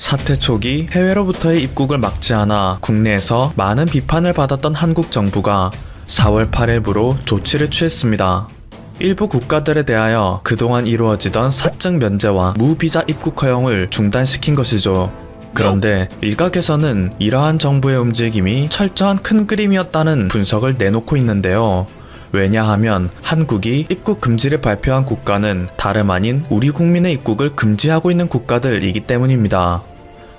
사태 초기 해외로부터의 입국을 막지 않아 국내에서 많은 비판을 받았던 한국 정부가 4월 8일부로 조치를 취했습니다. 일부 국가들에 대하여 그동안 이루어지던 사증 면제와 무비자 입국 허용을 중단시킨 것이죠. 그런데 일각에서는 이러한 정부의 움직임이 철저한 큰 그림이었다는 분석을 내놓고 있는데요. 왜냐하면 한국이 입국 금지를 발표한 국가는 다름 아닌 우리 국민의 입국을 금지하고 있는 국가들이기 때문입니다.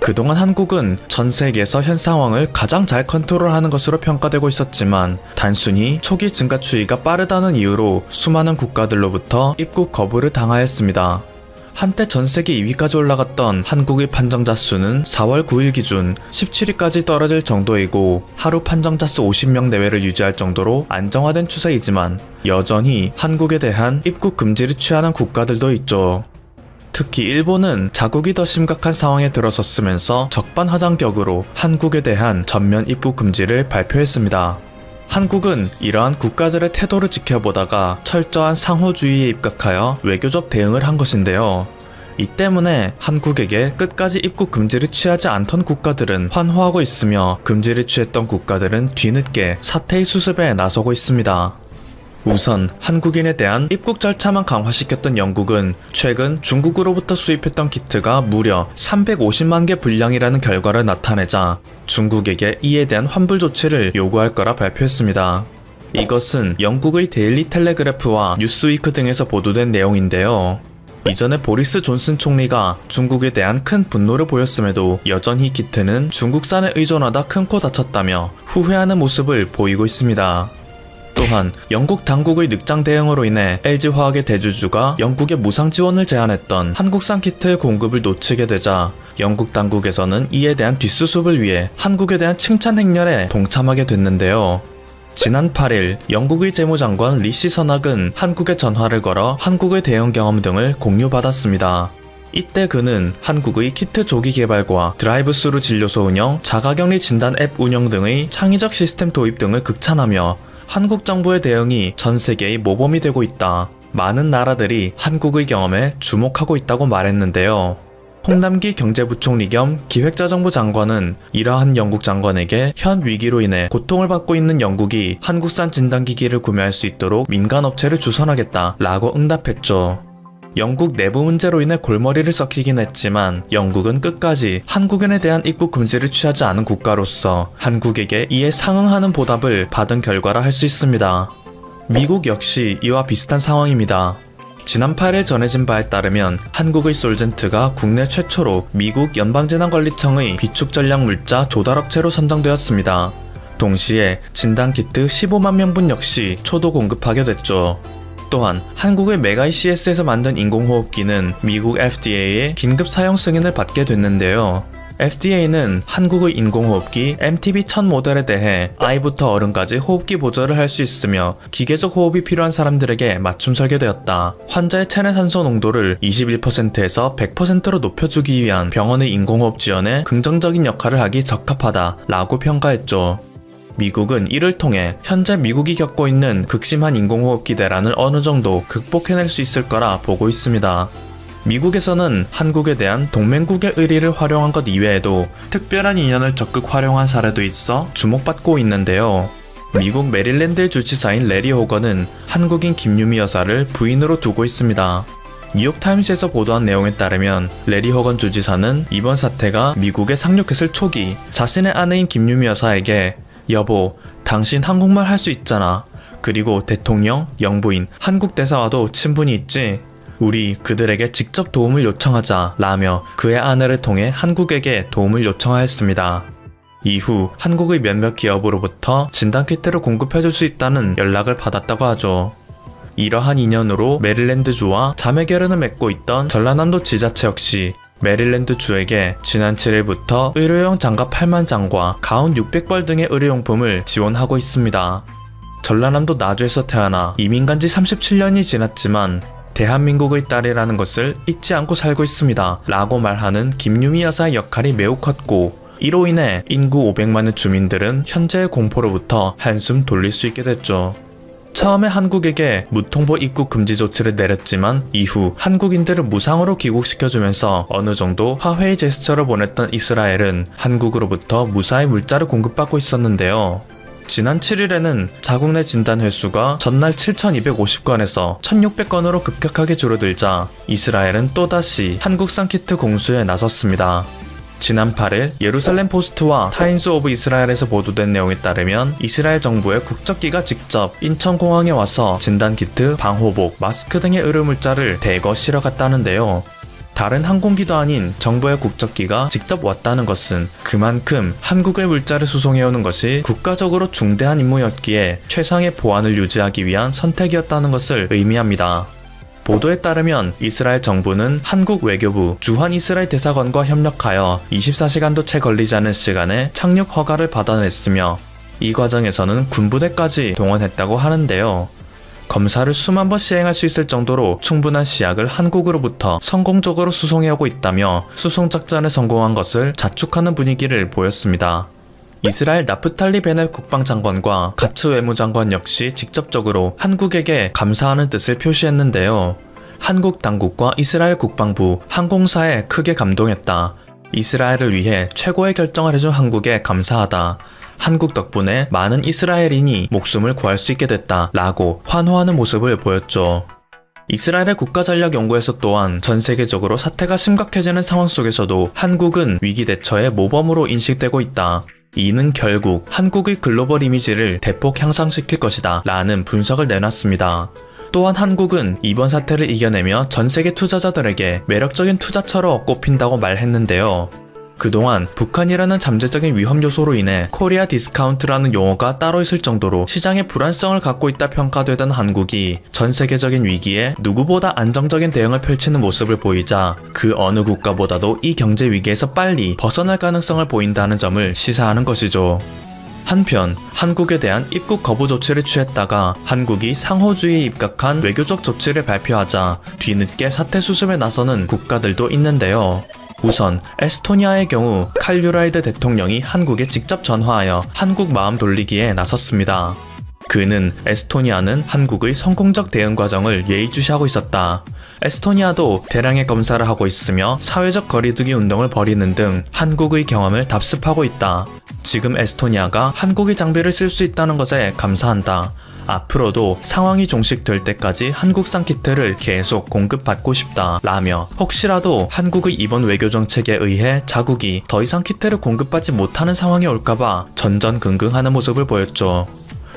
그동안 한국은 전 세계에서 현 상황을 가장 잘 컨트롤하는 것으로 평가되고 있었지만 단순히 초기 증가 추이가 빠르다는 이유로 수많은 국가들로부터 입국 거부를 당하였습니다. 한때 전세계 2위까지 올라갔던 한국의 판정자 수는 4월 9일 기준 17위까지 떨어질 정도이고 하루 판정자 수 50명 내외를 유지할 정도로 안정화된 추세이지만 여전히 한국에 대한 입국 금지를 취하는 국가들도 있죠. 특히 일본은 자국이 더 심각한 상황에 들어섰으면서 적반하장격으로 한국에 대한 전면 입국 금지를 발표했습니다. 한국은 이러한 국가들의 태도를 지켜보다가 철저한 상호주의에 입각하여 외교적 대응을 한 것인데요. 이 때문에 한국에게 끝까지 입국 금지를 취하지 않던 국가들은 환호하고 있으며 금지를 취했던 국가들은 뒤늦게 사태의 수습에 나서고 있습니다. 우선 한국인에 대한 입국 절차만 강화시켰던 영국은 최근 중국으로부터 수입했던 키트가 무려 350만 개 분량이라는 결과를 나타내자 중국에게 이에 대한 환불 조치를 요구할 거라 발표했습니다. 이것은 영국의 데일리 텔레그래프와 뉴스위크 등에서 보도된 내용인데요. 이전에 보리스 존슨 총리가 중국에 대한 큰 분노를 보였음에도 여전히 키트는 중국산에 의존하다 큰 코 다쳤다며 후회하는 모습을 보이고 있습니다. 또한 영국 당국의 늑장 대응으로 인해 LG화학의 대주주가 영국에 무상 지원을 제안했던 한국산 키트의 공급을 놓치게 되자 영국 당국에서는 이에 대한 뒷수습을 위해 한국에 대한 칭찬 행렬에 동참하게 됐는데요. 지난 8일 영국의 재무장관 리시 서낙은 한국에 전화를 걸어 한국의 대응 경험 등을 공유받았습니다. 이때 그는 한국의 키트 조기 개발과 드라이브스루 진료소 운영, 자가격리 진단 앱 운영 등의 창의적 시스템 도입 등을 극찬하며 한국 정부의 대응이 전 세계의 모범이 되고 있다. 많은 나라들이 한국의 경험에 주목하고 있다고 말했는데요. 홍남기 경제부총리 겸 기획자정부 장관은 이러한 영국 장관에게 현 위기로 인해 고통을 받고 있는 영국이 한국산 진단기기를 구매할 수 있도록 민간업체를 주선하겠다 라고 응답했죠. 영국 내부 문제로 인해 골머리를 썩히긴 했지만 영국은 끝까지 한국인에 대한 입국 금지를 취하지 않은 국가로서 한국에게 이에 상응하는 보답을 받은 결과라 할 수 있습니다. 미국 역시 이와 비슷한 상황입니다. 지난 8일 전해진 바에 따르면 한국의 솔젠트가 국내 최초로 미국 연방재난관리청의 비축전략물자 조달업체로 선정되었습니다. 동시에 진단키트 15만 명분 역시 초도 공급하게 됐죠. 또한 한국의 메가이 CS에서 만든 인공호흡기는 미국 FDA의 긴급 사용 승인을 받게 됐는데요. FDA는 한국의 인공호흡기 MTB-1000 모델에 대해 아이부터 어른까지 호흡기 보조를 할 수 있으며 기계적 호흡이 필요한 사람들에게 맞춤 설계되었다. 환자의 체내 산소 농도를 21%에서 100%로 높여주기 위한 병원의 인공호흡 지원에 긍정적인 역할을 하기 적합하다 라고 평가했죠. 미국은 이를 통해 현재 미국이 겪고 있는 극심한 인공호흡기 대란을 어느 정도 극복해낼 수 있을 거라 보고 있습니다. 미국에서는 한국에 대한 동맹국의 의리를 활용한 것 이외에도 특별한 인연을 적극 활용한 사례도 있어 주목받고 있는데요. 미국 메릴랜드의 주지사인 레리 호건은 한국인 김유미 여사를 부인으로 두고 있습니다. 뉴욕타임스에서 보도한 내용에 따르면 레리 호건 주지사는 이번 사태가 미국에 상륙했을 초기 자신의 아내인 김유미 여사에게 여보, 당신 한국말 할 수 있잖아. 그리고 대통령, 영부인, 한국 대사와도 친분이 있지? 우리 그들에게 직접 도움을 요청하자 라며 그의 아내를 통해 한국에게 도움을 요청하였습니다. 이후 한국의 몇몇 기업으로부터 진단키트를 공급해줄 수 있다는 연락을 받았다고 하죠. 이러한 인연으로 메릴랜드주와 자매결연을 맺고 있던 전라남도 지자체 역시 메릴랜드주에게 지난 7일부터 의료용 장갑 8만 장과 가운 600벌 등의 의료용품을 지원하고 있습니다. 전라남도 나주에서 태어나 이민 간 지 37년이 지났지만 대한민국의 딸이라는 것을 잊지 않고 살고 있습니다 라고 말하는 김유미 여사의 역할이 매우 컸고 이로 인해 인구 500만의 주민들은 현재의 공포로부터 한숨 돌릴 수 있게 됐죠. 처음에 한국에게 무통보 입국 금지 조치를 내렸지만 이후 한국인들을 무상으로 귀국시켜주면서 어느 정도 화해의 제스처를 보냈던 이스라엘은 한국으로부터 무사히 물자를 공급받고 있었는데요. 지난 7일에는 자국 내 진단 횟수가 전날 7,250건에서 1,600건으로 급격하게 줄어들자 이스라엘은 또다시 한국산 키트 공수에 나섰습니다. 지난 8일 예루살렘 포스트와 타임스 오브 이스라엘에서 보도된 내용에 따르면 이스라엘 정부의 국적기가 직접 인천공항에 와서 진단키트, 방호복, 마스크 등의 의료물자를 대거 실어갔다는데요. 다른 항공기도 아닌 정부의 국적기가 직접 왔다는 것은 그만큼 한국의 물자를 수송해오는 것이 국가적으로 중대한 임무였기에 최상의 보안을 유지하기 위한 선택이었다는 것을 의미합니다. 보도에 따르면 이스라엘 정부는 한국 외교부 주한 이스라엘 대사관과 협력하여 24시간도 채 걸리지 않은 시간에 착륙 허가를 받아냈으며 이 과정에서는 군부대까지 동원했다고 하는데요. 검사를 수만 번 시행할 수 있을 정도로 충분한 시약을 한국으로부터 성공적으로 수송해오고 있다며 수송 작전에 성공한 것을 자축하는 분위기를 보였습니다. 이스라엘 나프탈리 베넷 국방장관과 가츠 외무장관 역시 직접적으로 한국에게 감사하는 뜻을 표시했는데요. 한국 당국과 이스라엘 국방부, 항공사에 크게 감동했다. 이스라엘을 위해 최고의 결정을 해준 한국에 감사하다. 한국 덕분에 많은 이스라엘인이 목숨을 구할 수 있게 됐다 라고 환호하는 모습을 보였죠. 이스라엘의 국가전략연구에서 또한 전 세계적으로 사태가 심각해지는 상황 속에서도 한국은 위기 대처의 모범으로 인식되고 있다. 이는 결국 한국의 글로벌 이미지를 대폭 향상시킬 것이다 라는 분석을 내놨습니다. 또한 한국은 이번 사태를 이겨내며 전세계 투자자들에게 매력적인 투자처로 꼽힌다고 말했는데요. 그동안 북한이라는 잠재적인 위험 요소로 인해 코리아 디스카운트라는 용어가 따로 있을 정도로 시장의 불안성을 갖고 있다 평가되던 한국이 전 세계적인 위기에 누구보다 안정적인 대응을 펼치는 모습을 보이자 그 어느 국가보다도 이 경제 위기에서 빨리 벗어날 가능성을 보인다는 점을 시사하는 것이죠. 한편 한국에 대한 입국 거부 조치를 취했다가 한국이 상호주의에 입각한 외교적 조치를 발표하자 뒤늦게 사태 수습에 나서는 국가들도 있는데요. 우선 에스토니아의 경우 칼류라이드 대통령이 한국에 직접 전화하여 한국 마음 돌리기에 나섰습니다. 그는 에스토니아는 한국의 성공적 대응 과정을 예의주시하고 있었다. 에스토니아도 대량의 검사를 하고 있으며 사회적 거리두기 운동을 벌이는 등 한국의 경험을 답습하고 있다. 지금 에스토니아가 한국의 장비를 쓸 수 있다는 것에 감사한다. 앞으로도 상황이 종식될 때까지 한국산 키트를 계속 공급받고 싶다 라며 혹시라도 한국의 이번 외교정책에 의해 자국이 더 이상 키트를 공급받지 못하는 상황이 올까봐 전전긍긍하는 모습을 보였죠.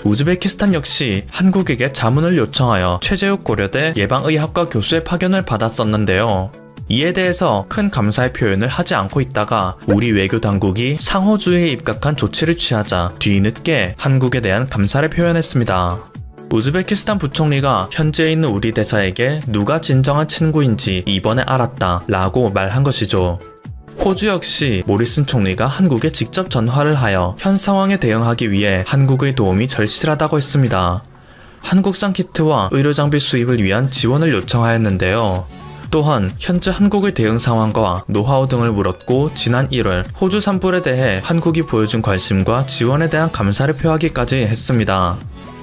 우즈베키스탄 역시 한국에게 자문을 요청하여 최재욱 고려대 예방의학과 교수의 파견을 받았었는데요. 이에 대해서 큰 감사의 표현을 하지 않고 있다가 우리 외교 당국이 상호주의에 입각한 조치를 취하자 뒤늦게 한국에 대한 감사를 표현했습니다. 우즈베키스탄 부총리가 현지에 있는 우리 대사에게 누가 진정한 친구인지 이번에 알았다 라고 말한 것이죠. 호주 역시 모리슨 총리가 한국에 직접 전화를 하여 현 상황에 대응하기 위해 한국의 도움이 절실하다고 했습니다. 한국산 키트와 의료장비 수입을 위한 지원을 요청하였는데요. 또한 현재 한국의 대응 상황과 노하우 등을 물었고 지난 1월 호주 산불에 대해 한국이 보여준 관심과 지원에 대한 감사를 표하기까지 했습니다.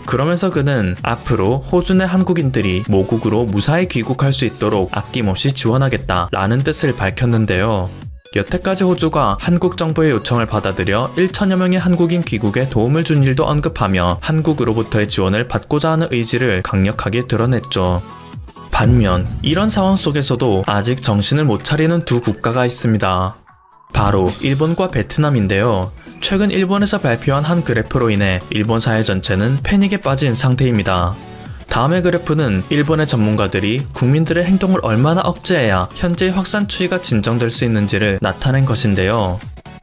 그러면서 그는 앞으로 호주 내 한국인들이 모국으로 무사히 귀국할 수 있도록 아낌없이 지원하겠다 라는 뜻을 밝혔는데요. 여태까지 호주가 한국 정부의 요청을 받아들여 1천여 명의 한국인 귀국에 도움을 준 일도 언급하며 한국으로부터의 지원을 받고자 하는 의지를 강력하게 드러냈죠. 반면 이런 상황 속에서도 아직 정신을 못 차리는 두 국가가 있습니다. 바로 일본과 베트남인데요. 최근 일본에서 발표한 한 그래프로 인해 일본 사회 전체는 패닉에 빠진 상태입니다. 다음의 그래프는 일본의 전문가들이 국민들의 행동을 얼마나 억제해야 현재의 확산 추이가 진정될 수 있는지를 나타낸 것인데요.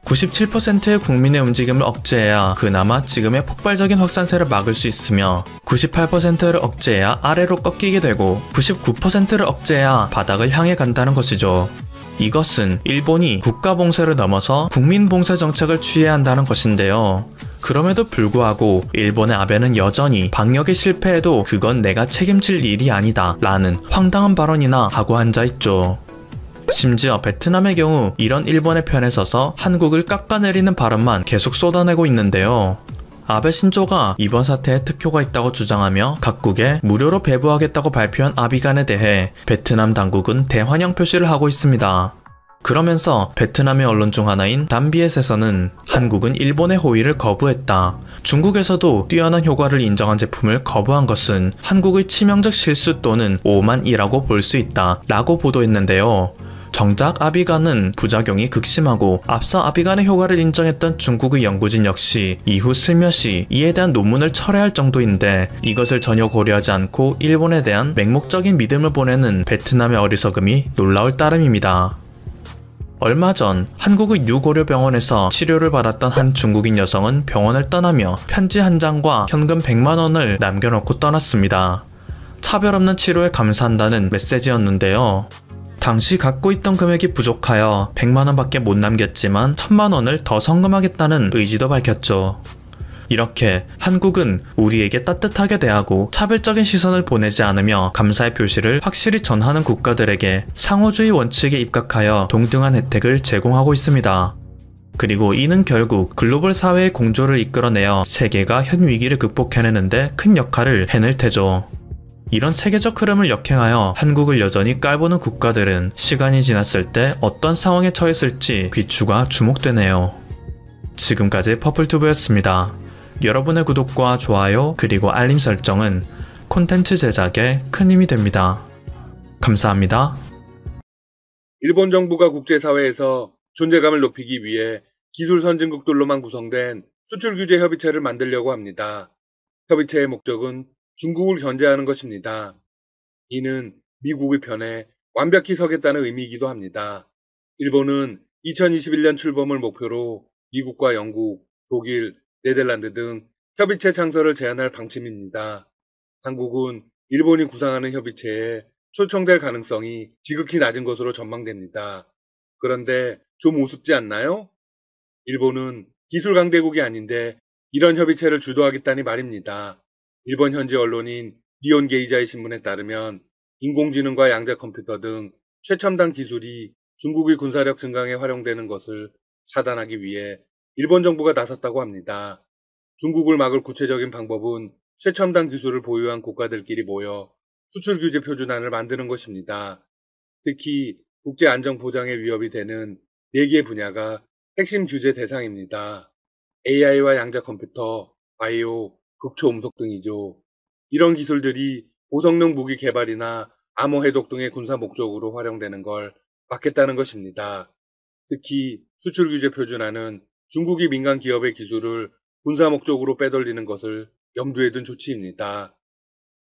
97%의 국민의 움직임을 억제해야 그나마 지금의 폭발적인 확산세를 막을 수 있으며 98%를 억제해야 아래로 꺾이게 되고 99%를 억제해야 바닥을 향해 간다는 것이죠. 이것은 일본이 국가봉쇄를 넘어서 국민봉쇄 정책을 취해야 한다는 것인데요. 그럼에도 불구하고 일본의 아베는 여전히 방역에 실패해도 그건 내가 책임질 일이 아니다 라는 황당한 발언이나 하고 앉아있죠. 심지어 베트남의 경우 이런 일본의 편에 서서 한국을 깎아내리는 발언만 계속 쏟아내고 있는데요. 아베 신조가 이번 사태에 특효가 있다고 주장하며 각국에 무료로 배부하겠다고 발표한 아비간에 대해 베트남 당국은 대환영 표시를 하고 있습니다. 그러면서 베트남의 언론 중 하나인 담비엣에서는 한국은 일본의 호의를 거부했다. 중국에서도 뛰어난 효과를 인정한 제품을 거부한 것은 한국의 치명적 실수 또는 오만이라고 볼 수 있다 라고 보도했는데요. 정작 아비간은 부작용이 극심하고 앞서 아비간의 효과를 인정했던 중국의 연구진 역시 이후 슬며시 이에 대한 논문을 철회할 정도인데 이것을 전혀 고려하지 않고 일본에 대한 맹목적인 믿음을 보내는 베트남의 어리석음이 놀라울 따름입니다. 얼마 전 한국의 유고려병원에서 치료를 받았던 한 중국인 여성은 병원을 떠나며 편지 한 장과 현금 100만 원을 남겨놓고 떠났습니다. 차별 없는 치료에 감사한다는 메시지였는데요. 당시 갖고 있던 금액이 부족하여 100만 원밖에 못 남겼지만 1000만 원을 더 성금하겠다는 의지도 밝혔죠. 이렇게 한국은 우리에게 따뜻하게 대하고 차별적인 시선을 보내지 않으며 감사의 표시를 확실히 전하는 국가들에게 상호주의 원칙에 입각하여 동등한 혜택을 제공하고 있습니다. 그리고 이는 결국 글로벌 사회의 공조를 이끌어내어 세계가 현 위기를 극복해내는데 큰 역할을 해낼 테죠. 이런 세계적 흐름을 역행하여 한국을 여전히 깔보는 국가들은 시간이 지났을 때 어떤 상황에 처했을지 귀추가 주목되네요. 지금까지 퍼플튜브였습니다. 여러분의 구독과 좋아요 그리고 알림 설정은 콘텐츠 제작에 큰 힘이 됩니다. 감사합니다. 일본 정부가 국제사회에서 존재감을 높이기 위해 기술 선진국들로만 구성된 수출 규제 협의체를 만들려고 합니다. 협의체의 목적은 중국을 견제하는 것입니다. 이는 미국의 편에 완벽히 서겠다는 의미이기도 합니다. 일본은 2021년 출범을 목표로 미국과 영국, 독일, 네덜란드 등 협의체 창설을 제안할 방침입니다. 한국은 일본이 구상하는 협의체에 초청될 가능성이 지극히 낮은 것으로 전망됩니다. 그런데 좀 우습지 않나요? 일본은 기술 강대국이 아닌데 이런 협의체를 주도하겠다니 말입니다. 일본 현지 언론인 니온 게이자의 신문에 따르면 인공지능과 양자 컴퓨터 등 최첨단 기술이 중국의 군사력 증강에 활용되는 것을 차단하기 위해 일본 정부가 나섰다고 합니다. 중국을 막을 구체적인 방법은 최첨단 기술을 보유한 국가들끼리 모여 수출 규제 표준안을 만드는 것입니다. 특히 국제 안정 보장에 위협이 되는 4개 분야가 핵심 규제 대상입니다. AI와 양자 컴퓨터, 바이오, 극초음속 등이죠. 이런 기술들이 고성능 무기 개발이나 암호 해독 등의 군사 목적으로 활용되는 걸 막겠다는 것입니다. 특히 수출 규제 표준안은 중국이 민간 기업의 기술을 군사 목적으로 빼돌리는 것을 염두에 둔 조치입니다.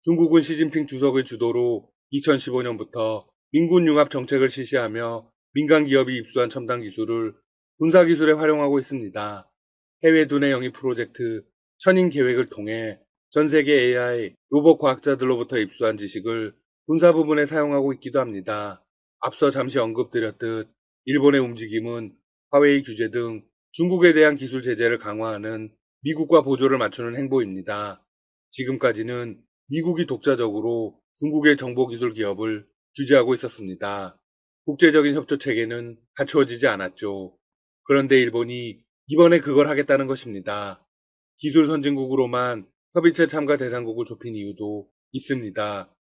중국은 시진핑 주석의 주도로 2015년부터 민군 융합 정책을 실시하며 민간 기업이 입수한 첨단 기술을 군사 기술에 활용하고 있습니다. 해외 두뇌 영입 프로젝트 천인 계획을 통해 전 세계 AI, 로봇 과학자들로부터 입수한 지식을 군사 부분에 사용하고 있기도 합니다. 앞서 잠시 언급드렸듯 일본의 움직임은 화웨이 규제 등 중국에 대한 기술 제재를 강화하는 미국과 보조를 맞추는 행보입니다. 지금까지는 미국이 독자적으로 중국의 정보기술 기업을 규제하고 있었습니다. 국제적인 협조 체계는 갖추어지지 않았죠. 그런데 일본이 이번에 그걸 하겠다는 것입니다. 기술 선진국으로만 협의체 참가 대상국을 좁힌 이유도 있습니다.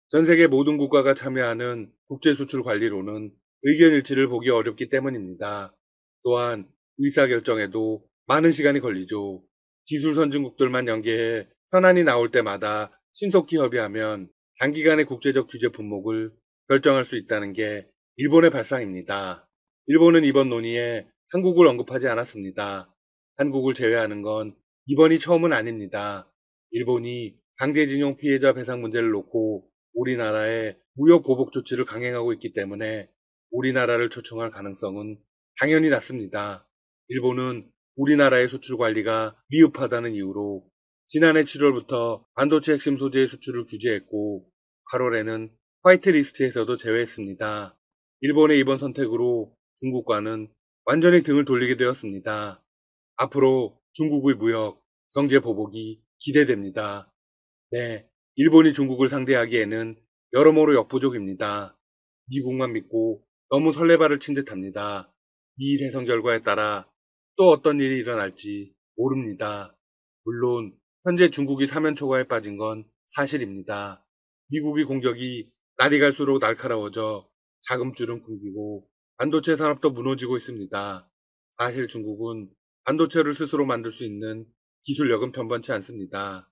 전 세계 모든 국가가 참여하는 국제수출관리로는 의견 일치를 보기 어렵기 때문입니다. 또한 의사결정에도 많은 시간이 걸리죠. 기술 선진국들만 연계해 현안이 나올 때마다 신속히 협의하면 단기간에 국제적 규제 품목을 결정할 수 있다는 게 일본의 발상입니다. 일본은 이번 논의에 한국을 언급하지 않았습니다. 한국을 제외하는 건 이번이 처음은 아닙니다. 일본이 강제징용 피해자 배상 문제를 놓고 우리나라에 무역 보복 조치를 강행하고 있기 때문에 우리나라를 초청할 가능성은 당연히 낮습니다. 일본은 우리나라의 수출 관리가 미흡하다는 이유로 지난해 7월부터 반도체 핵심 소재의 수출을 규제했고 8월에는 화이트리스트에서도 제외했습니다. 일본의 이번 선택으로 중국과는 완전히 등을 돌리게 되었습니다. 앞으로 중국의 무역, 경제 보복이 기대됩니다. 네, 일본이 중국을 상대하기에는 여러모로 역부족입니다. 미국만 믿고 너무 설레발을 친 듯합니다. 이 대선 결과에 따라 또 어떤 일이 일어날지 모릅니다. 물론 현재 중국이 사면 초과에 빠진 건 사실입니다. 미국의 공격이 날이 갈수록 날카로워져 자금줄은 끊기고 반도체 산업도 무너지고 있습니다. 사실 중국은 반도체를 스스로 만들 수 있는 기술력은 변변치 않습니다.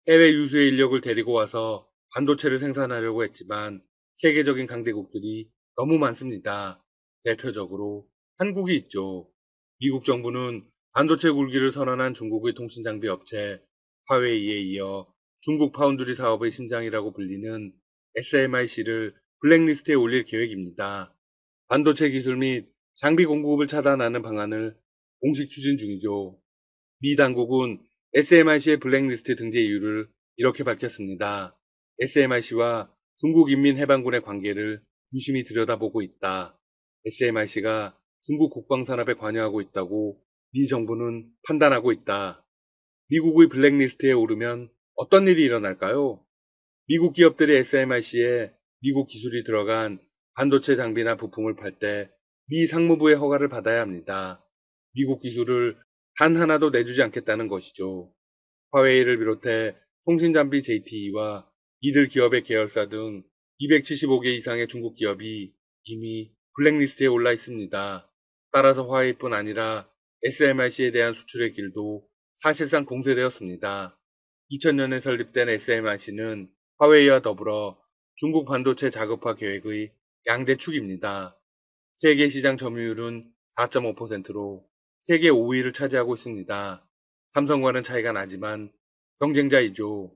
해외 유수의 인력을 데리고 와서 반도체를 생산하려고 했지만 세계적인 강대국들이 너무 많습니다. 대표적으로 한국이 있죠. 미국 정부는 반도체 굴기를 선언한 중국의 통신장비 업체 화웨이에 이어 중국 파운드리 사업의 심장이라고 불리는 SMIC를 블랙리스트에 올릴 계획입니다. 반도체 기술 및 장비 공급을 차단하는 방안을 공식 추진 중이죠. 미 당국은 SMIC의 블랙리스트 등재 이유를 이렇게 밝혔습니다. SMIC와 중국인민해방군의 관계를 유심히 들여다보고 있다. SMIC가 중국 국방산업에 관여하고 있다고 미 정부는 판단하고 있다. 미국의 블랙리스트에 오르면 어떤 일이 일어날까요? 미국 기업들이 SMIC에 미국 기술이 들어간 반도체 장비나 부품을 팔 때 미 상무부의 허가를 받아야 합니다. 미국 기술을 단 하나도 내주지 않겠다는 것이죠. 화웨이를 비롯해 통신장비 JTE와 이들 기업의 계열사 등 275개 이상의 중국 기업이 이미 블랙리스트에 올라 있습니다. 따라서 화웨이뿐 아니라 SMIC에 대한 수출의 길도 사실상 공쇄되었습니다. 2000년에 설립된 SMIC는 화웨이와 더불어 중국 반도체 자급화 계획의 양대 축입니다. 세계 시장 점유율은 4.5%로 세계 5위를 차지하고 있습니다. 삼성과는 차이가 나지만 경쟁자이죠.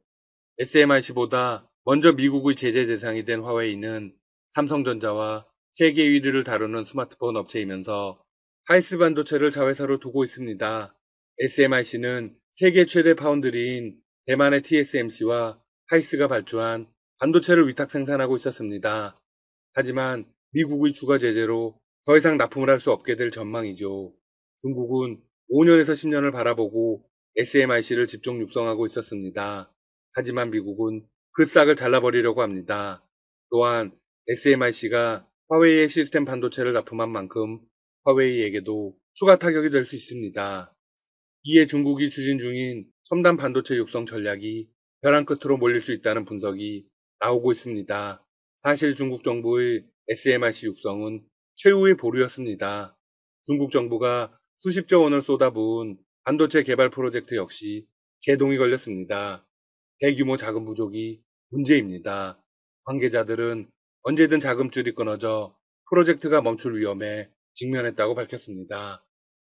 SMIC보다 먼저 미국의 제재 대상이 된 화웨이는 삼성전자와 세계 1위를 다루는 스마트폰 업체이면서 하이스 반도체를 자회사로 두고 있습니다. SMIC는 세계 최대 파운드리인 대만의 TSMC와 하이스가 발주한 반도체를 위탁 생산하고 있었습니다. 하지만 미국의 추가 제재로 더 이상 납품을 할 수 없게 될 전망이죠. 중국은 5년에서 10년을 바라보고 SMIC를 집중 육성하고 있었습니다. 하지만 미국은 그 싹을 잘라버리려고 합니다. 또한 SMIC가 화웨이의 시스템 반도체를 납품한 만큼 화웨이에게도 추가 타격이 될 수 있습니다. 이에 중국이 추진 중인 첨단 반도체 육성 전략이 벼랑 끝으로 몰릴 수 있다는 분석이 나오고 있습니다. 사실 중국 정부의 SMIC 육성은 최후의 보루였습니다. 중국 정부가 수십조 원을 쏟아부은 반도체 개발 프로젝트 역시 제동이 걸렸습니다. 대규모 자금 부족이 문제입니다. 관계자들은 언제든 자금줄이 끊어져 프로젝트가 멈출 위험에 직면했다고 밝혔습니다.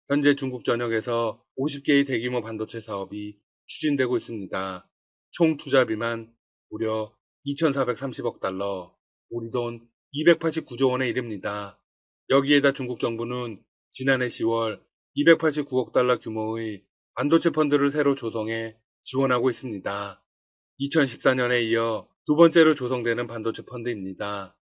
현재 중국 전역에서 50개의 대규모 반도체 사업이 추진되고 있습니다. 총 투자비만 무려 2,430억 달러, 우리 돈 289조 원에 이릅니다. 여기에다 중국 정부는 지난해 10월 289억 달러 규모의 반도체 펀드를 새로 조성해 지원하고 있습니다. 2014년에 이어 두 번째로 조성되는 반도체 펀드입니다.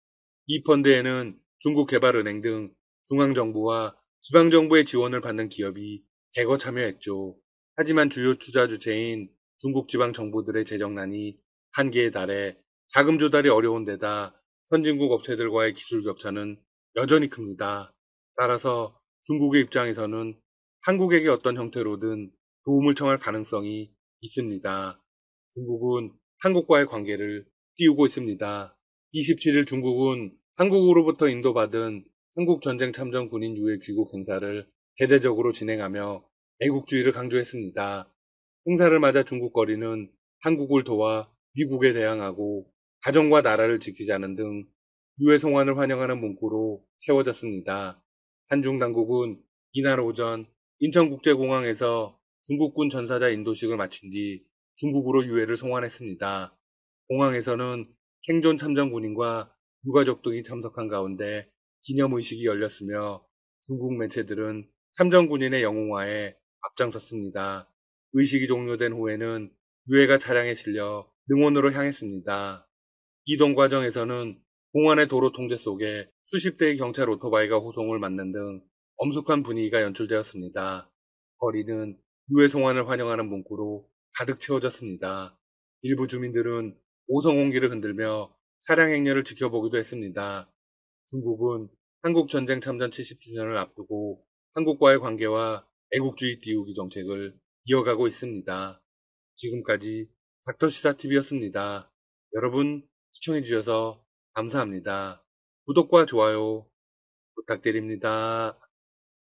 이 펀드에는 중국개발은행 등 중앙정부와 지방정부의 지원을 받는 기업이 대거 참여했죠. 하지만 주요 투자 주체인 중국 지방정부들의 재정난이 한계에 달해 자금 조달이 어려운 데다 선진국 업체들과의 기술 격차는 여전히 큽니다. 따라서 중국의 입장에서는 한국에게 어떤 형태로든 도움을 청할 가능성이 있습니다. 중국은 한국과의 관계를 띄우고 있습니다. 27일 중국은 한국으로부터 인도받은 한국전쟁 참전 군인 유해 귀국 행사를 대대적으로 진행하며 애국주의를 강조했습니다. 행사를 맞아 중국 거리는 한국을 도와 미국에 대항하고 가정과 나라를 지키자는 등 유해 송환을 환영하는 문구로 채워졌습니다. 한중 당국은 이날 오전 인천국제공항에서 중국군 전사자 인도식을 마친 뒤 중국으로 유해를 송환했습니다. 공항에서는 생존 참전 군인과 유가족 등이 참석한 가운데 기념의식이 열렸으며 중국 매체들은 참전 군인의 영웅화에 앞장섰습니다. 의식이 종료된 후에는 유해가 차량에 실려 능원으로 향했습니다. 이동 과정에서는 공안의 도로 통제 속에 수십 대의 경찰 오토바이가 호송을 맞는 등 엄숙한 분위기가 연출되었습니다. 거리는 유해 송환을 환영하는 문구로 가득 채워졌습니다. 일부 주민들은 오성홍기를 흔들며 차량 행렬을 지켜보기도 했습니다. 중국은 한국 전쟁 참전 70주년을 앞두고 한국과의 관계와 애국주의 띄우기 정책을 이어가고 있습니다. 지금까지 닥터시사TV였습니다. 여러분 시청해주셔서 감사합니다. 구독과 좋아요 부탁드립니다.